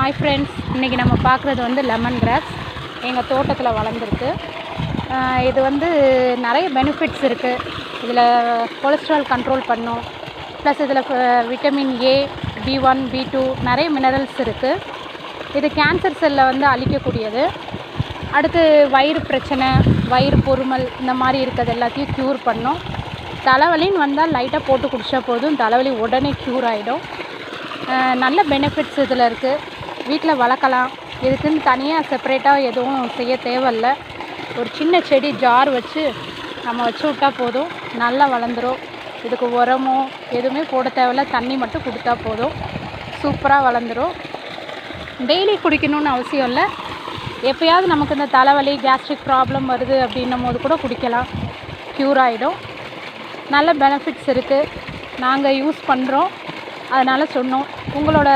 Hi friends, இன்றைக்கி நம்ம பார்க்குறது வந்து லெமன் கிராஸ் எங்கள் தோட்டத்தில் வளர்ந்துருக்கு. இது வந்து நிறைய பெனிஃபிட்ஸ் இருக்குது. இதில் கொலஸ்ட்ரால் கண்ட்ரோல் பண்ணும். ப்ளஸ் இதில் விட்டமின் ஏ, B1, B2 நிறைய மினரல்ஸ் இருக்குது. இது கேன்சர் செல்லை வந்து அழிக்கக்கூடியது. அடுத்து வயிறு பிரச்சனை, வயிறு பொறுமல் இந்த மாதிரி இருக்கிறது எல்லாத்தையும் க்யூர் பண்ணும். தலைவலின்னு வந்தால் லைட்டாக போட்டு குடித்தா போதும், தலைவலி உடனே க்யூர் ஆகிடும். நல்ல பெனிஃபிட்ஸ் இதில் இருக்குது. வீட்டில் வளர்க்கலாம். இதுக்குன்னு தனியாக செப்பரேட்டாக எதுவும் செய்ய தேவையில்லை. ஒரு சின்ன செடி ஜார் வச்சு நம்ம வச்சு விட்டால் போதும், நல்லா வளர்ந்துடும். இதுக்கு உரமோ எதுவுமே போட தேவையில்ல, தண்ணி மட்டும் கொடுத்தா போதும், சூப்பராக வளர்ந்துடும். டெய்லி குடிக்கணும்னு அவசியம் இல்லை. எப்போயாவது நமக்கு இந்த தலைவலி, கேஸ்ட்ரிக் ப்ராப்ளம் வருது அப்படின்னும் போது கூட குடிக்கலாம், க்யூர் ஆகிடும். நல்ல பெனிஃபிட்ஸ் இருக்குது. நாங்கள் யூஸ் பண்ணுறோம், அதனால் சொன்னோம். உங்களோட